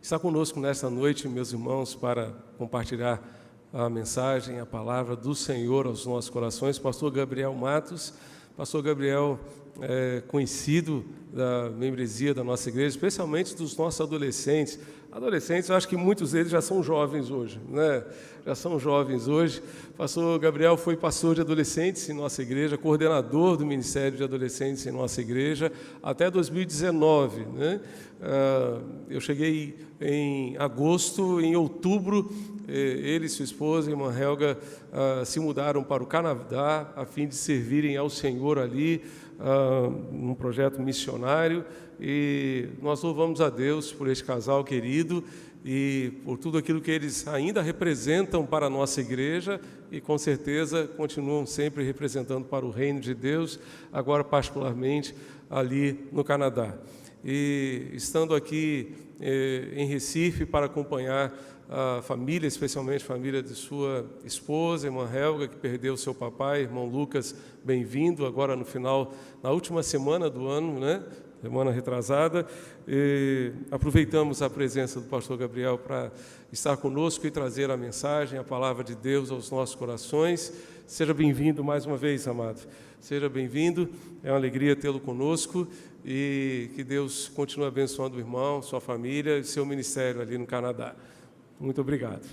está conosco nesta noite, meus irmãos, para compartilhar a mensagem, a palavra do Senhor aos nossos corações, pastor Gabriel Matos. Pastor Gabriel é conhecido da membresia da nossa igreja, especialmente dos nossos adolescentes. Adolescentes, eu acho que muitos deles já são jovens hoje, né? Já são jovens hoje. Pastor Gabriel foi pastor de adolescentes em nossa igreja, coordenador do Ministério de Adolescentes em nossa igreja, até 2019, né? Eu cheguei em agosto, em outubro, ele e sua esposa, a irmã Helga, se mudaram para o Canadá, a fim de servirem ao Senhor ali, num projeto missionário, e nós louvamos a Deus por este casal querido e por tudo aquilo que eles ainda representam para a nossa igreja e com certeza continuam sempre representando para o reino de Deus, agora particularmente ali no Canadá. E estando aqui em Recife para acompanhar a família, especialmente a família de sua esposa, irmã Helga, que perdeu seu papai, irmão Lucas, bem-vindo, agora no final, na última semana do ano, né? Semana retrasada. Aproveitamos a presença do pastor Gabriel para estar conosco e trazer a mensagem, a palavra de Deus aos nossos corações. Seja bem-vindo mais uma vez, amado. Seja bem-vindo, é uma alegria tê-lo conosco e que Deus continue abençoando o irmão, sua família e seu ministério ali no Canadá. Muito obrigado.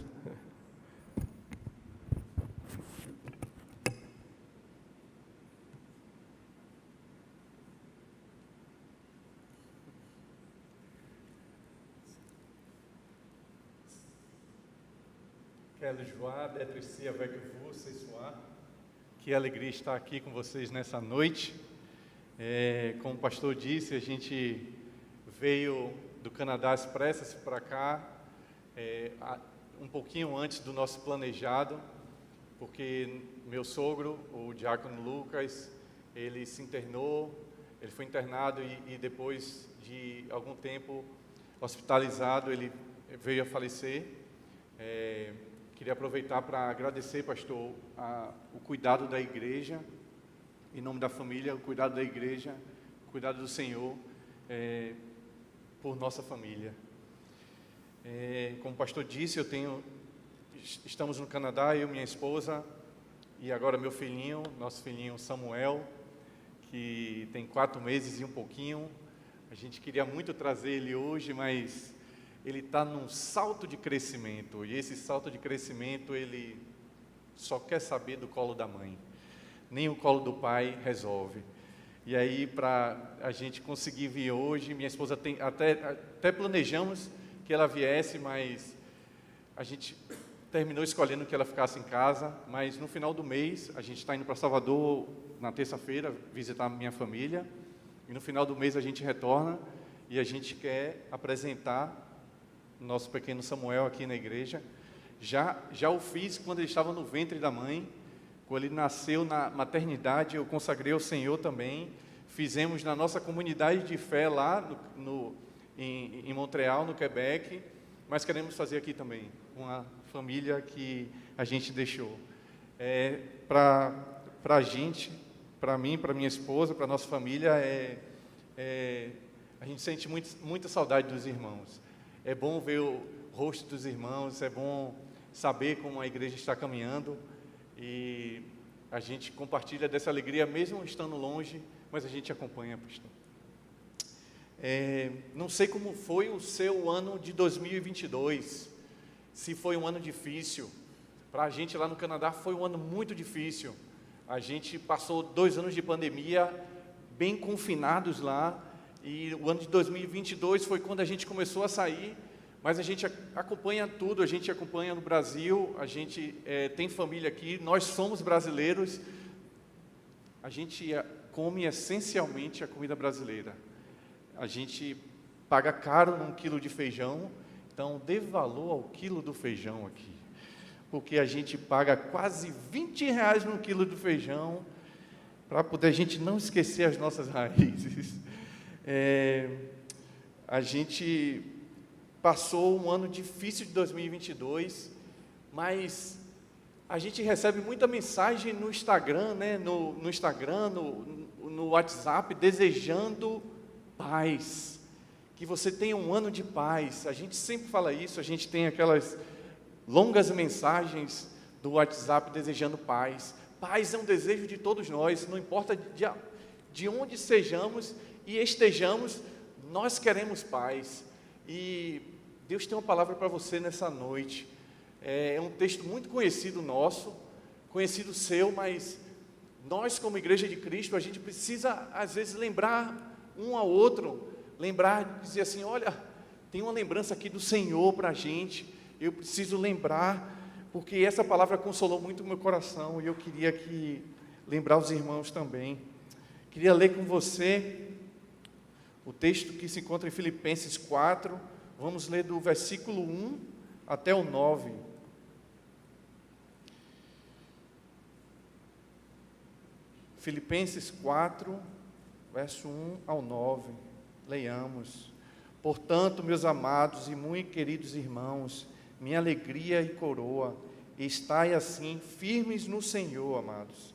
Quero joar, d'être ici avec vous ce soir. Que alegria estar aqui com vocês nessa noite. Como o pastor disse, a gente veio do Canadá às pressas para cá, um pouquinho antes do nosso planejado, porque meu sogro, o diácono Lucas, ele se internou, ele foi internado e depois de algum tempo hospitalizado, ele veio a falecer. Queria aproveitar para agradecer, pastor, o cuidado da igreja, em nome da família, o cuidado da igreja, o cuidado do Senhor por nossa família. Como o pastor disse, estamos no Canadá, eu e minha esposa, e agora meu filhinho, nosso filhinho Samuel, que tem 4 meses e um pouquinho. A gente queria muito trazer ele hoje, mas ele está num salto de crescimento, e esse salto de crescimento, ele só quer saber do colo da mãe, nem o colo do pai resolve. E aí, para a gente conseguir vir hoje, minha esposa até planejamos que ela viesse, mas a gente terminou escolhendo que ela ficasse em casa, mas no final do mês, a gente está indo para Salvador na terça-feira, visitar a minha família, e no final do mês a gente retorna, e a gente quer apresentar nosso pequeno Samuel aqui na igreja. Já o fiz quando ele estava no ventre da mãe, quando ele nasceu na maternidade, eu consagrei ao Senhor também. Fizemos na nossa comunidade de fé lá em Montreal, no Quebec, mas queremos fazer aqui também, uma família que a gente deixou. Para a gente, para mim, para minha esposa, para a nossa família, a gente sente muita saudade dos irmãos. É bom ver o rosto dos irmãos, é bom saber como a igreja está caminhando e a gente compartilha dessa alegria, mesmo estando longe, mas a gente acompanha, pastor. Não sei como foi o seu ano de 2022, se foi um ano difícil. Para a gente lá no Canadá foi um ano muito difícil. A gente passou 2 anos de pandemia, bem confinados lá, e o ano de 2022 foi quando a gente começou a sair, mas a gente acompanha tudo, a gente acompanha no Brasil, a gente tem família aqui, nós somos brasileiros, a gente come essencialmente a comida brasileira, a gente paga caro num quilo de feijão, então dê valor ao quilo do feijão aqui, porque a gente paga quase R$20 num quilo de feijão, para poder a gente não esquecer as nossas raízes. A gente passou um ano difícil de 2022, mas a gente recebe muita mensagem no Instagram, né? no Instagram, no WhatsApp, desejando paz, que você tenha um ano de paz. A gente sempre fala isso, a gente tem aquelas longas mensagens do WhatsApp desejando paz. Paz é um desejo de todos nós, não importa de onde sejamos e estejamos, nós queremos paz. E Deus tem uma palavra para você nessa noite. É um texto muito conhecido nosso, conhecido seu, mas nós como Igreja de Cristo, a gente precisa às vezes lembrar um ao outro, dizer assim, olha, tem uma lembrança aqui do Senhor para a gente, eu preciso lembrar, porque essa palavra consolou muito o meu coração, e eu queria lembrar os irmãos também. Queria ler com você o texto que se encontra em Filipenses 4, vamos ler do versículo 1 até o 9. Filipenses 4, verso 1 ao 9, leiamos. Portanto, meus amados e muito queridos irmãos, minha alegria e coroa, estai assim firmes no Senhor, amados.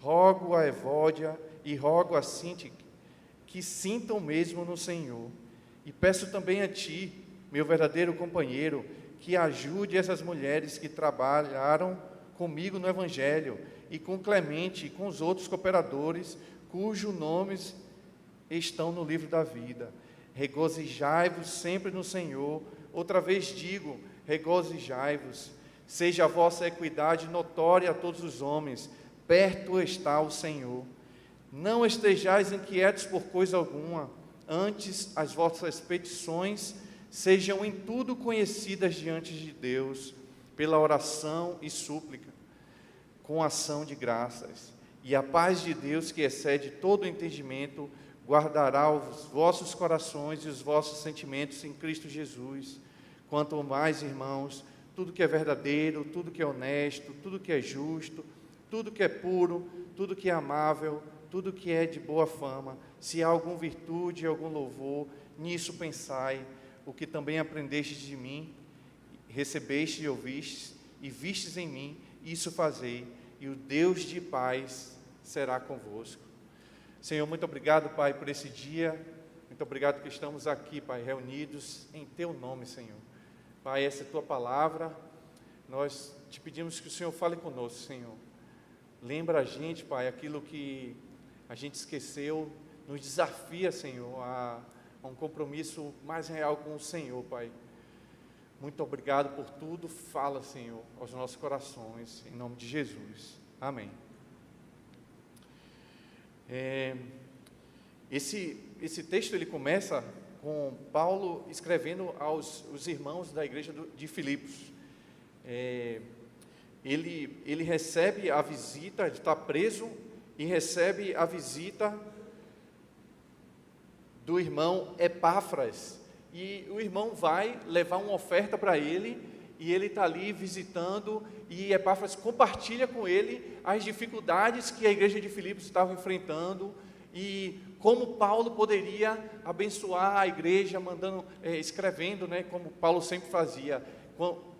Rogo a Evódia e rogo a Sintique que sintam mesmo no Senhor. E peço também a ti, meu verdadeiro companheiro, que ajude essas mulheres que trabalharam comigo no Evangelho, e com Clemente e com os outros cooperadores, cujos nomes estão no livro da vida. Regozijai-vos sempre no Senhor. Outra vez digo, regozijai-vos. Seja a vossa equidade notória a todos os homens, perto está o Senhor. Não estejais inquietos por coisa alguma, antes as vossas petições sejam em tudo conhecidas diante de Deus, pela oração e súplica, com ação de graças. E a paz de Deus, que excede todo o entendimento, guardará os vossos corações e os vossos sentimentos em Cristo Jesus. Quanto mais, irmãos, tudo que é verdadeiro, tudo que é honesto, tudo que é justo, tudo que é puro, tudo que é amável, tudo que é de boa fama, se há alguma virtude, algum louvor, nisso pensai. O que também aprendestes de mim, recebestes e ouvistes, e vistes em mim, isso fazei, e o Deus de paz será convosco. Senhor, muito obrigado, Pai, por esse dia. Muito obrigado que estamos aqui, Pai, reunidos em Teu nome, Senhor. Pai, essa é a Tua palavra. Nós te pedimos que o Senhor fale conosco, Senhor. Lembra a gente, Pai, aquilo que a gente esqueceu. Nos desafia, Senhor, a um compromisso mais real com o Senhor, Pai. Muito obrigado por tudo. Fala, Senhor, aos nossos corações, em nome de Jesus. Amém. Esse texto ele começa com Paulo escrevendo aos irmãos da igreja de Filipos. Ele recebe a visita, ele está preso e recebe a visita do irmão Epáfras. E o irmão vai levar uma oferta para ele, e ele está ali visitando, e Epáfras compartilha com ele as dificuldades que a igreja de Filipos estava enfrentando, e como Paulo poderia abençoar a igreja, escrevendo, como Paulo sempre fazia.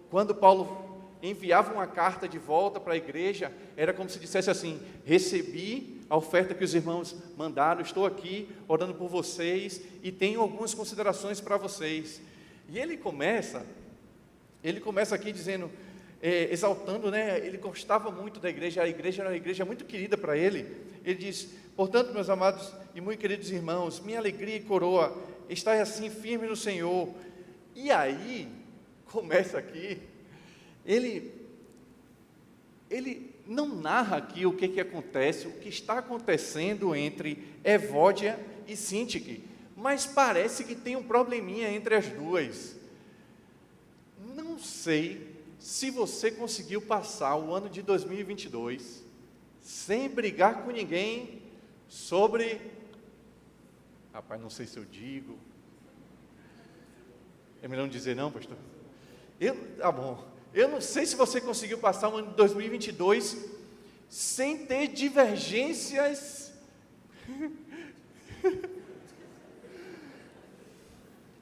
Quando Paulo enviava uma carta de volta para a igreja, era como se dissesse assim: recebi a oferta que os irmãos mandaram, estou aqui orando por vocês e tenho algumas considerações para vocês. E ele começa aqui dizendo, exaltando, ele gostava muito da igreja, a igreja era uma igreja muito querida para ele. Ele diz: portanto, meus amados e muito queridos irmãos, minha alegria e coroa, estai assim firme no Senhor. E aí, começa aqui, ele não narra aqui o que acontece, o que está acontecendo entre Evódia e Sintique, mas parece que tem um probleminha entre as duas. Não sei se você conseguiu passar o ano de 2022 sem brigar com ninguém sobre... Rapaz, não sei se eu digo. É melhor não dizer não, pastor? Tá bom. Eu não sei se você conseguiu passar o ano de 2022 sem ter divergências,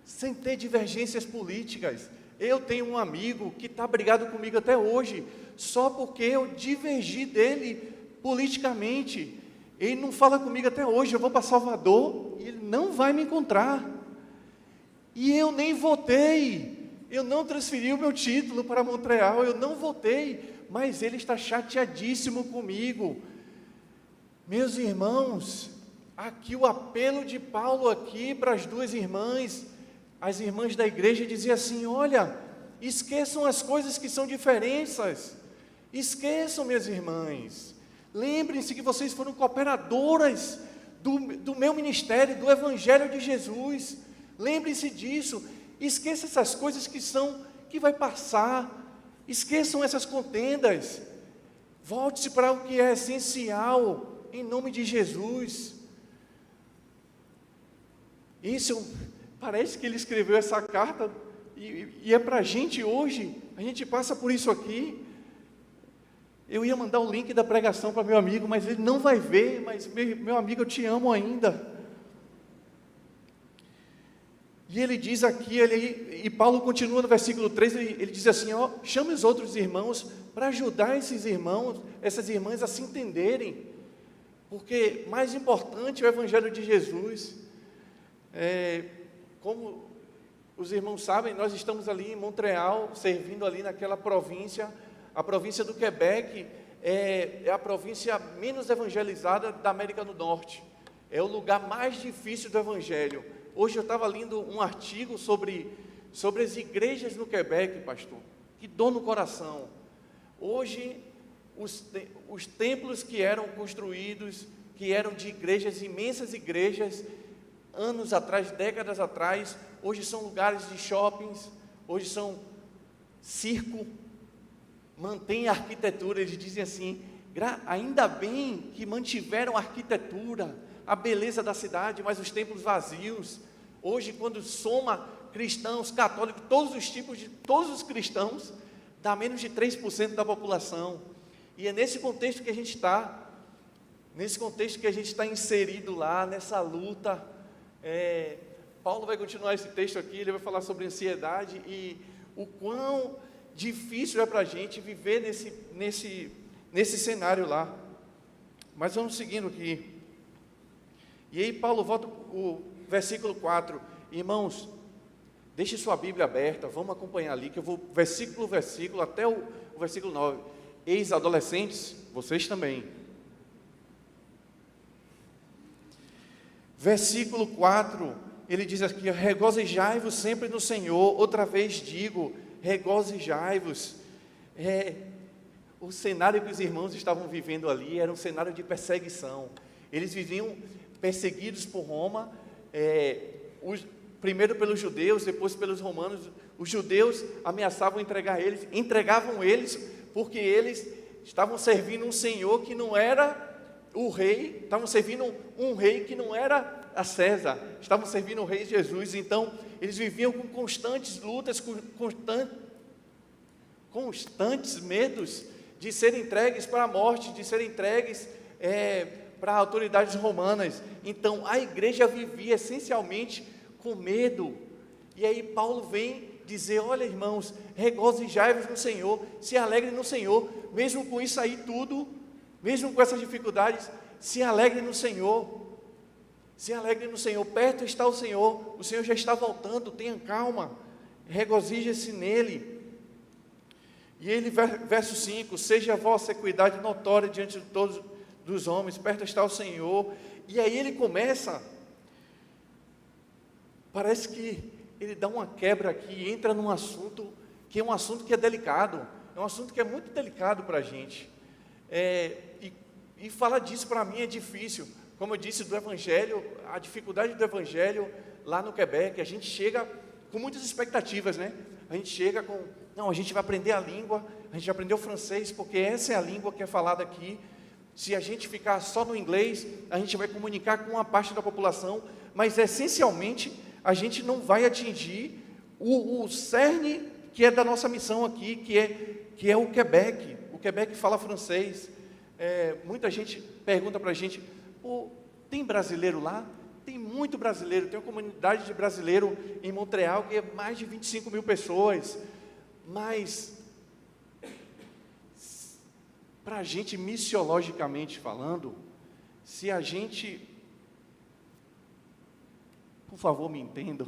sem ter divergências políticas. Eu tenho um amigo que está brigado comigo até hoje, só porque eu divergi dele politicamente. Ele não fala comigo até hoje. Eu vou para Salvador e ele não vai me encontrar. E eu nem votei, eu não transferi o meu título para Montreal, eu não votei, mas ele está chateadíssimo comigo. Meus irmãos, aqui o apelo de Paulo aqui para as duas irmãs, as irmãs da igreja, dizia assim: olha, esqueçam as coisas que são diferenças, esqueçam, minhas irmãs, lembrem-se que vocês foram cooperadoras do meu ministério, do Evangelho de Jesus, lembrem-se disso, esqueçam essas coisas que vai passar, esqueçam essas contendas, volte-se para o que é essencial, em nome de Jesus. Parece que ele escreveu essa carta, e é para a gente hoje, a gente passa por isso aqui. Eu ia mandar o link da pregação para meu amigo, mas ele não vai ver, mas meu amigo, eu te amo ainda. E ele diz aqui, e Paulo continua no versículo 3, ele diz assim, ó, chame os outros irmãos para ajudar esses irmãos, essas irmãs a se entenderem, porque mais importante é o Evangelho de Jesus. Como os irmãos sabem, nós estamos ali em Montreal, servindo ali naquela província. A província do Quebec é a província menos evangelizada da América do Norte. É o lugar mais difícil do Evangelho. Hoje eu estava lendo um artigo sobre as igrejas no Quebec, pastor. Que dor no coração. Hoje, os templos que eram construídos, que eram de igrejas, imensas igrejas, anos atrás, décadas atrás, hoje são lugares de shoppings, hoje são circo, mantém a arquitetura. Eles dizem assim, ainda bem que mantiveram a arquitetura, a beleza da cidade, mas os templos vazios. Hoje, quando soma cristãos, católicos, todos os tipos de todos os cristãos, dá menos de 3% da população. E é nesse contexto que a gente está, inserido lá, nessa luta. Paulo vai continuar esse texto aqui, ele vai falar sobre ansiedade e o quão difícil é para a gente viver nesse cenário lá. Mas vamos seguindo aqui. E aí Paulo volta o versículo 4. Irmãos, deixe sua Bíblia aberta, vamos acompanhar ali, que eu vou versículo por versículo, até o versículo 9. Ex-adolescentes, vocês também. Versículo 4, ele diz aqui, regozijai-vos sempre no Senhor. Outra vez digo, regozijai-vos. O cenário que os irmãos estavam vivendo ali era um cenário de perseguição. Eles viviam perseguidos por Roma, primeiro pelos judeus, depois pelos romanos. Os judeus ameaçavam entregavam eles, porque eles estavam servindo um senhor que não era o rei, estavam servindo um rei que não era a César, estavam servindo o rei Jesus. Então eles viviam com constantes lutas, constantes medos de serem entregues para a morte, de serem entregues para autoridades romanas. Então a igreja vivia essencialmente com medo. E aí Paulo vem dizer, olha irmãos, regozijai-vos no Senhor, se alegrem no Senhor, mesmo com isso aí tudo, mesmo com essas dificuldades, se alegrem no Senhor, se alegrem no Senhor, perto está o Senhor já está voltando, tenha calma, regozije-se nele. E ele, verso 5, seja a vossa equidade notória diante de todos dos homens, perto está o Senhor. E aí ele começa, parece que ele dá uma quebra aqui, entra num assunto que é um assunto que é delicado, é um assunto que é muito delicado para a gente, e falar disso para mim é difícil. Como eu disse, do Evangelho, a dificuldade do Evangelho lá no Quebec, a gente chega com muitas expectativas, né? A gente chega a gente vai aprender a língua, a gente vai aprender o francês, porque essa é a língua que é falada aqui. Se a gente ficar só no inglês, a gente vai comunicar com uma parte da população, mas essencialmente a gente não vai atingir o cerne que é da nossa missão aqui, que é o Quebec. O Quebec fala francês. Muita gente pergunta para a gente, tem brasileiro lá? Tem muito brasileiro, tem uma comunidade de brasileiro em Montreal que é mais de 25 mil pessoas, mas para a gente, missiologicamente falando, se a gente, por favor me entendam,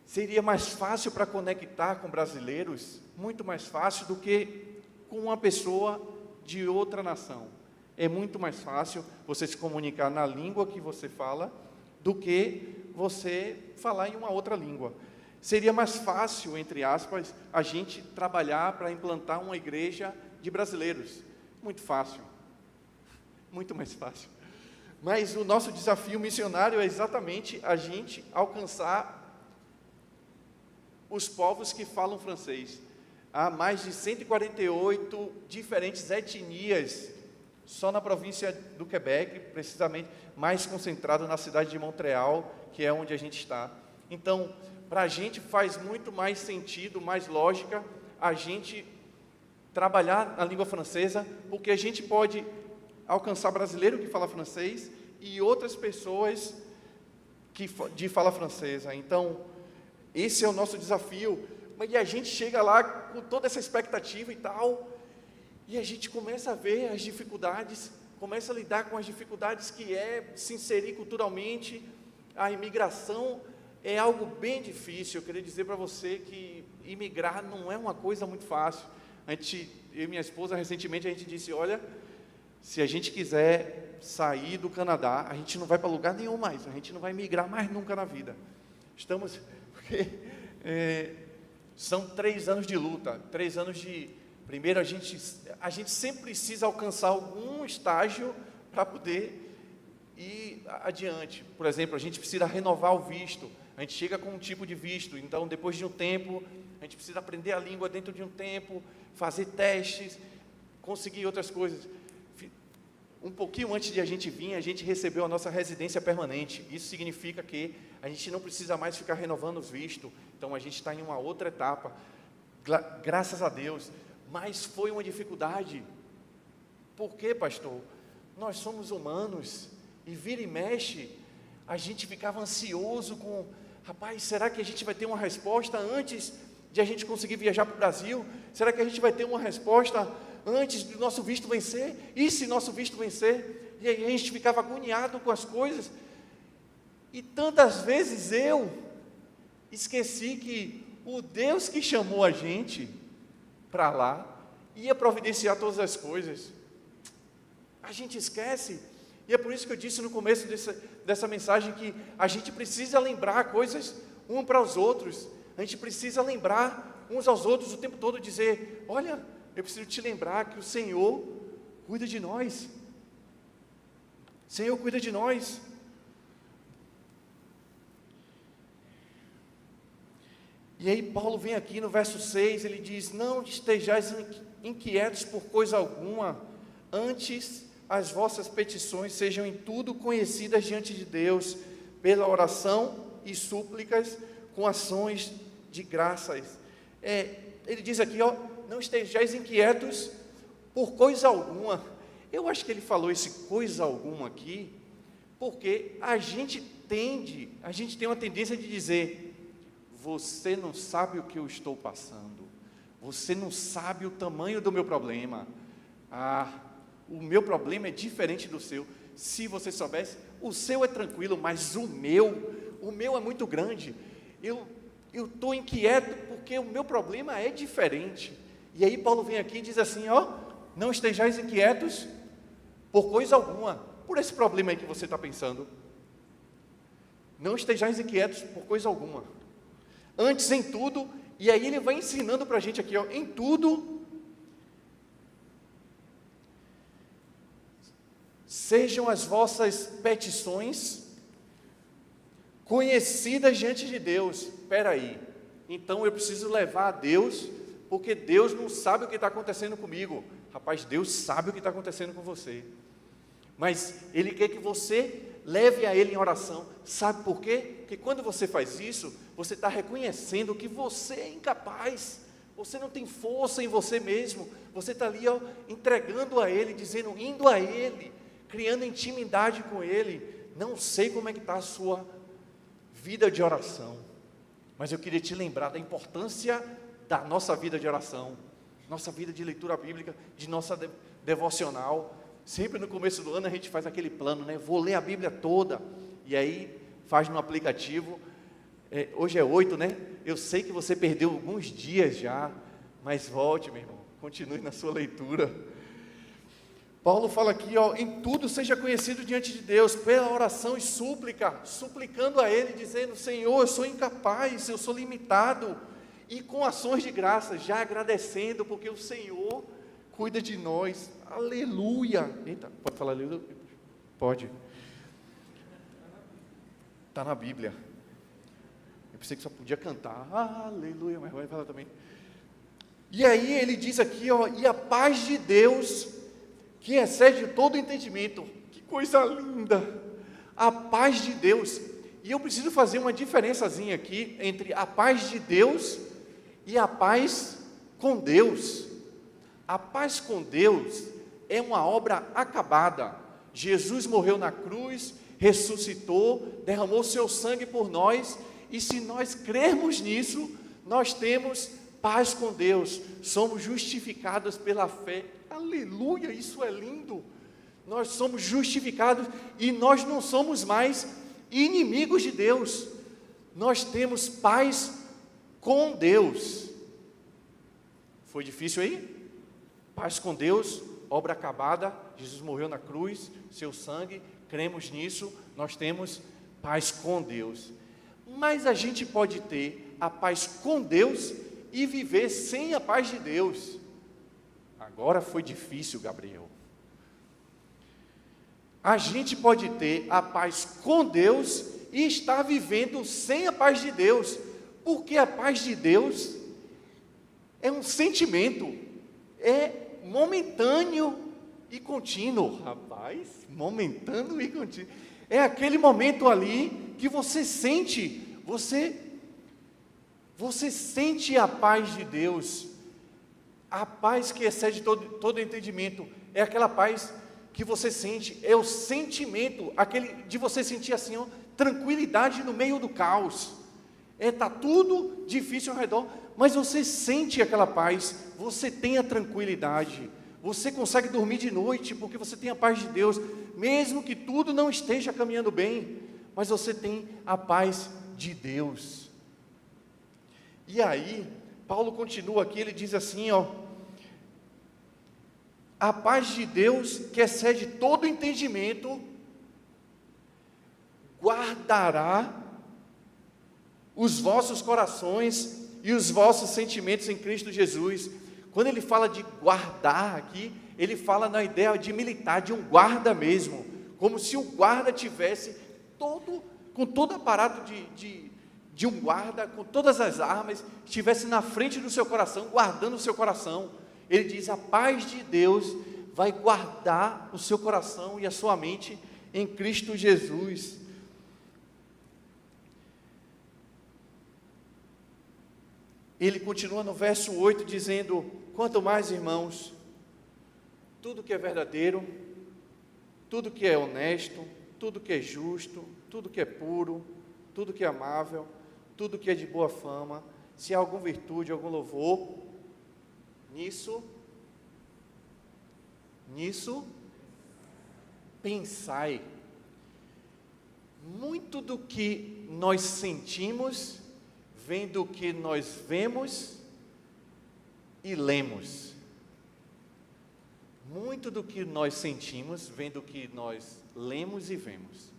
seria mais fácil para conectar com brasileiros, muito mais fácil do que com uma pessoa de outra nação. É muito mais fácil você se comunicar na língua que você fala do que você falar em uma outra língua. Seria mais fácil, entre aspas, a gente trabalhar para implantar uma igreja de brasileiros. Muito fácil. Muito mais fácil. Mas o nosso desafio missionário é exatamente a gente alcançar os povos que falam francês. Há mais de 148 diferentes etnias só na província do Quebec, precisamente mais concentrado na cidade de Montreal, que é onde a gente está. Então, para a gente faz muito mais sentido, mais lógica, a gente trabalhar na língua francesa, porque a gente pode alcançar brasileiro que fala francês e outras pessoas de fala francesa. Então, esse é o nosso desafio. E a gente chega lá com toda essa expectativa e tal, e a gente começa a ver as dificuldades, começa a lidar com as dificuldades que é se inserir culturalmente. A imigração é algo bem difícil. Eu queria dizer para você que imigrar não é uma coisa muito fácil. Eu e minha esposa, recentemente, a gente disse, olha, se a gente quiser sair do Canadá, a gente não vai para lugar nenhum mais, a gente não vai migrar mais nunca na vida. Porque são 3 anos de luta, 3 anos de... Primeiro, a gente sempre precisa alcançar algum estágio para poder ir adiante. Por exemplo, a gente precisa renovar o visto. A gente chega com um tipo de visto, então depois de um tempo, a gente precisa aprender a língua dentro de um tempo, fazer testes, conseguir outras coisas. Um pouquinho antes de a gente vir, a gente recebeu a nossa residência permanente. Isso significa que a gente não precisa mais ficar renovando os vistos. Então, a gente está em uma outra etapa. Graças a Deus. Mas foi uma dificuldade. Por quê, pastor? Nós somos humanos. E vira e mexe, a gente ficava ansioso com... Rapaz, será que a gente vai ter uma resposta antes de a gente conseguir viajar para o Brasil? Será que a gente vai ter uma resposta antes do nosso visto vencer? E se nosso visto vencer? E aí a gente ficava agoniado com as coisas. E tantas vezes eu esqueci que o Deus que chamou a gente para lá ia providenciar todas as coisas. A gente esquece. E é por isso que eu disse no começo dessa mensagem que a gente precisa lembrar coisas um para os outros. A gente precisa lembrar uns aos outros o tempo todo, dizer, olha, eu preciso te lembrar que o Senhor cuida de nós. O Senhor cuida de nós. E aí Paulo vem aqui no verso 6, ele diz, não estejais inquietos por coisa alguma, antes as vossas petições sejam em tudo conhecidas diante de Deus, pela oração e súplicas, com ações de graças. Ele diz aqui, ó, não estejais inquietos por coisa alguma. Eu acho que ele falou esse coisa alguma aqui, porque a gente tem uma tendência de dizer, você não sabe o que eu estou passando, você não sabe o tamanho do meu problema, o meu problema é diferente do seu. Se você soubesse, o seu é tranquilo, mas o meu é muito grande. Eu estou inquieto porque o meu problema é diferente. E aí Paulo vem aqui e diz assim, ó, não estejais inquietos por coisa alguma, por esse problema aí que você está pensando. Não estejais inquietos por coisa alguma. Antes em tudo, e aí ele vai ensinando para a gente aqui, ó, em tudo, sejam as vossas petições conhecidas diante de Deus. Espera aí, então eu preciso levar a Deus, porque Deus não sabe o que está acontecendo comigo. Rapaz, Deus sabe o que está acontecendo com você, mas Ele quer que você leve a Ele em oração. Sabe por quê? Porque quando você faz isso, você está reconhecendo que você é incapaz, você não tem força em você mesmo, você está ali, ó, entregando a Ele, dizendo, indo a Ele, criando intimidade com Ele. Não sei como é que está a sua vida de oração, mas eu queria te lembrar da importância da nossa vida de oração, nossa vida de leitura bíblica, de nossa devocional. Sempre no começo do ano a gente faz aquele plano, né? Vou ler a Bíblia toda, e aí faz no aplicativo, Hoje é 8, né? Eu sei que você perdeu alguns dias já, mas volte, meu irmão, continue na sua leitura. Paulo fala aqui, em tudo seja conhecido diante de Deus, pela oração e súplica, suplicando a Ele, dizendo: Senhor, eu sou incapaz, eu sou limitado, e com ações de graça, já agradecendo, porque o Senhor cuida de nós. Aleluia! Eita, pode falar aleluia? Pode. Está na Bíblia. Eu pensei que só podia cantar, aleluia, mas vai falar também. E aí ele diz aqui, e a paz de Deus, que excede todo entendimento. Que coisa linda! A paz de Deus. E eu preciso fazer uma diferençazinha aqui entre a paz de Deus e a paz com Deus. A paz com Deus é uma obra acabada. Jesus morreu na cruz, ressuscitou, derramou seu sangue por nós, e se nós crermos nisso, nós temos paz com Deus, somos justificados pela fé. Aleluia, isso é lindo. Nós somos justificados e nós não somos mais inimigos de Deus. Nós temos paz com Deus. Foi difícil aí? Paz com Deus, obra acabada. Jesus morreu na cruz, seu sangue, cremos nisso, nós temos paz com Deus. Mas a gente pode ter a paz com Deus e viver sem a paz de Deus. Agora foi difícil, Gabriel. A gente pode ter a paz com Deus e estar vivendo sem a paz de Deus, porque a paz de Deus é um sentimento, é momentâneo e contínuo. Rapaz, momentâneo e contínuo. É aquele momento ali que você sente, você sente a paz de Deus, a paz que excede todo entendimento, é aquela paz que você sente, é o sentimento, aquele de você sentir assim, tranquilidade no meio do caos. Está tudo difícil ao redor, mas você sente aquela paz, você tem a tranquilidade, você consegue dormir de noite, porque você tem a paz de Deus, mesmo que tudo não esteja caminhando bem, mas você tem a paz de Deus. E aí, Paulo continua aqui, ele diz assim, a paz de Deus, que excede todo entendimento, guardará os vossos corações e os vossos sentimentos em Cristo Jesus. Quando ele fala de guardar aqui, ele fala na ideia de militar, de um guarda mesmo, como se o guarda tivesse com todo o aparato de um guarda, com todas as armas, estivesse na frente do seu coração, guardando o seu coração. Ele diz, a paz de Deus vai guardar o seu coração e a sua mente em Cristo Jesus. Ele continua no verso 8 dizendo, quanto mais, irmãos, tudo que é verdadeiro, tudo que é honesto, tudo que é justo, tudo que é puro, tudo que é amável, tudo que é de boa fama, se há alguma virtude, algum louvor, nisso, pensai. Muito do que nós sentimos vem do que nós vemos e lemos. Muito do que nós sentimos vem do que nós lemos e vemos.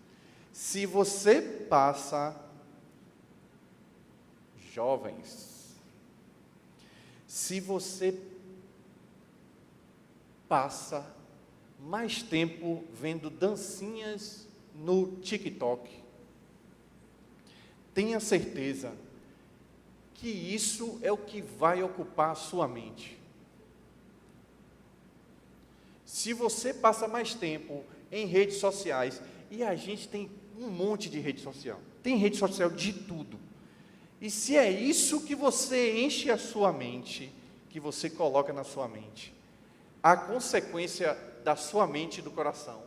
Se você passa, jovens, se você passa mais tempo vendo dancinhas no TikTok, tenha certeza que isso é o que vai ocupar a sua mente. Se você passa mais tempo em redes sociais, e a gente tem um monte de rede social, tem rede social de tudo, e se é isso que você enche a sua mente, que você coloca na sua mente, a consequência da sua mente e do coração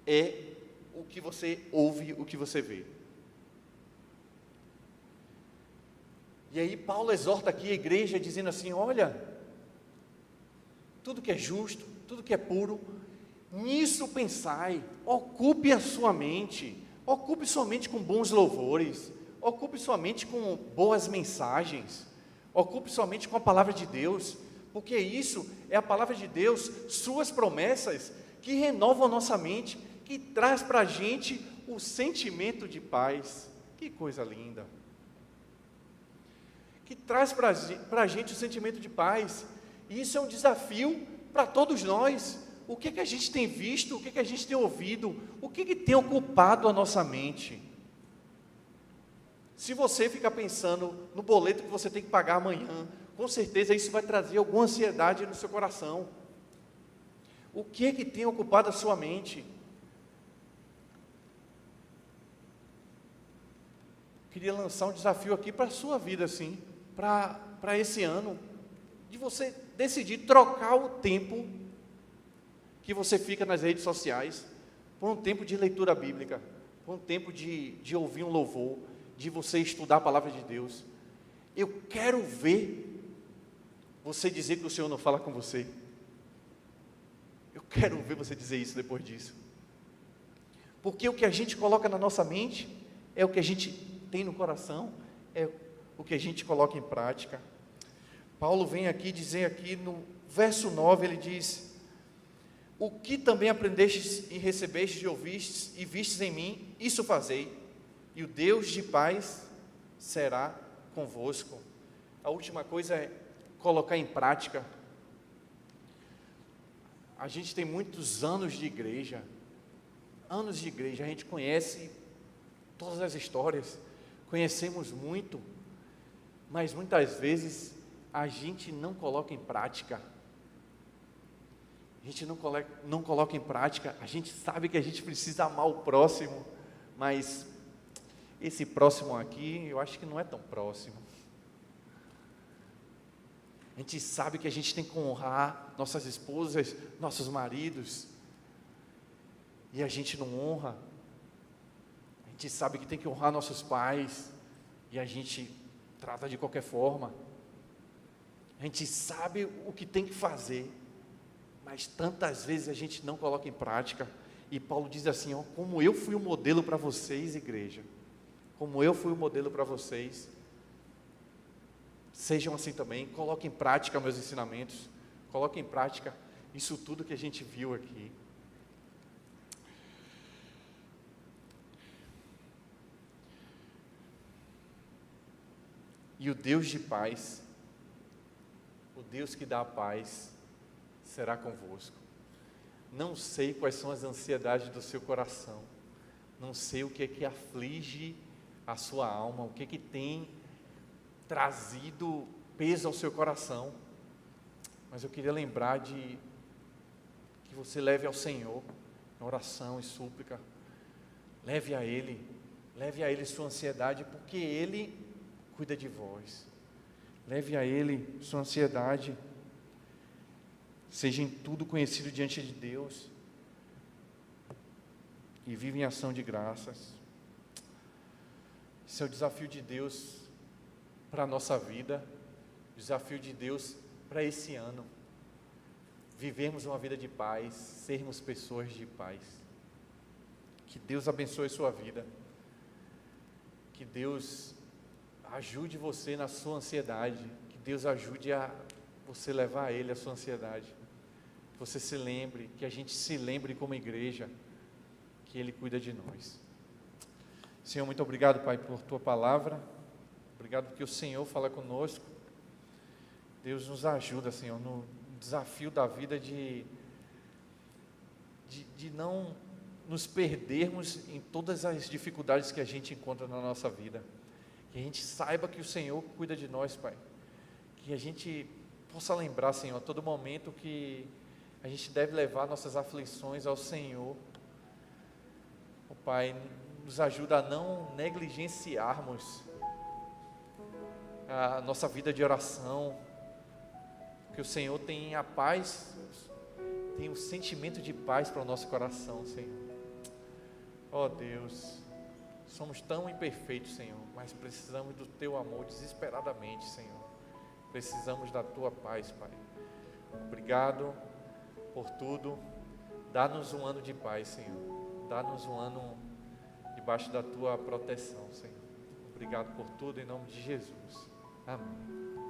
é o que você ouve, o que você vê. E aí Paulo exorta aqui a igreja dizendo assim, olha, tudo que é justo, tudo que é puro, nisso pensai, ocupe a sua mente com bons louvores, ocupe sua mente com boas mensagens, ocupe sua mente com a palavra de Deus, porque isso é a palavra de Deus, suas promessas, que renovam a nossa mente, que traz para a gente o sentimento de paz. Que coisa linda! Que traz para a gente o sentimento de paz. E isso é um desafio para todos nós. O que que a gente tem visto, o que que a gente tem ouvido, o que que tem ocupado a nossa mente? Se você ficar pensando no boleto que você tem que pagar amanhã, com certeza isso vai trazer alguma ansiedade no seu coração. O que que tem ocupado a sua mente? Queria lançar um desafio aqui para a sua vida, assim, para esse ano, de você decidir trocar o tempo que você fica nas redes sociais por um tempo de leitura bíblica, por um tempo de ouvir um louvor, de você estudar a palavra de Deus. Eu quero ver você dizer que o Senhor não fala com você. Eu quero ver você dizer isso depois disso. Porque o que a gente coloca na nossa mente é o que a gente tem no coração, é o que a gente coloca em prática. Paulo vem aqui dizer aqui no verso 9, ele diz: o que também aprendestes e recebestes e ouvistes e vistes em mim, isso fazei, e o Deus de paz será convosco. A última coisa é colocar em prática. A gente tem muitos anos de igreja, a gente conhece todas as histórias, conhecemos muito, mas muitas vezes a gente não coloca em prática. A gente não coloca em prática. A gente sabe que a gente precisa amar o próximo, mas esse próximo aqui, eu acho que não é tão próximo. A gente sabe que a gente tem que honrar nossas esposas, nossos maridos, e a gente não honra. A gente sabe que tem que honrar nossos pais, e a gente trata de qualquer forma. A gente sabe o que tem que fazer, mas tantas vezes a gente não coloca em prática. E Paulo diz assim, ó, como eu fui o modelo para vocês, igreja, como eu fui o modelo para vocês, sejam assim também. Coloquem em prática meus ensinamentos, coloquem em prática isso tudo que a gente viu aqui. E o Deus de paz, o Deus que dá a paz, será convosco. Não sei quais são as ansiedades do seu coração, não sei o que é que aflige a sua alma, o que é que tem trazido peso ao seu coração, mas eu queria lembrar de que você leve ao Senhor, em oração e súplica, leve a Ele sua ansiedade, porque Ele cuida de vós. Leve a Ele sua ansiedade. Seja em tudo conhecido diante de Deus. E vive em ação de graças. Esse é o desafio de Deus para a nossa vida. O desafio de Deus para esse ano. Vivermos uma vida de paz. Sermos pessoas de paz. Que Deus abençoe a sua vida. Que Deus ajude você na sua ansiedade, que Deus ajude a você levar a Ele a sua ansiedade, que você se lembre, que a gente se lembre como igreja, que Ele cuida de nós. Senhor, muito obrigado, Pai, por Tua palavra, obrigado porque o Senhor fala conosco. Deus nos ajuda, Senhor, no desafio da vida de não nos perdermos em todas as dificuldades que a gente encontra na nossa vida. Que a gente saiba que o Senhor cuida de nós, Pai. Que a gente possa lembrar, Senhor, a todo momento que a gente deve levar nossas aflições ao Senhor. Oh, Pai, nos ajuda a não negligenciarmos a nossa vida de oração. Que o Senhor tem a paz, tem um sentimento de paz para o nosso coração, Senhor. Oh, Deus, somos tão imperfeitos, Senhor, mas precisamos do Teu amor desesperadamente, Senhor. Precisamos da Tua paz, Pai. Obrigado por tudo. Dá-nos um ano de paz, Senhor. Dá-nos um ano debaixo da Tua proteção, Senhor. Obrigado por tudo, em nome de Jesus. Amém.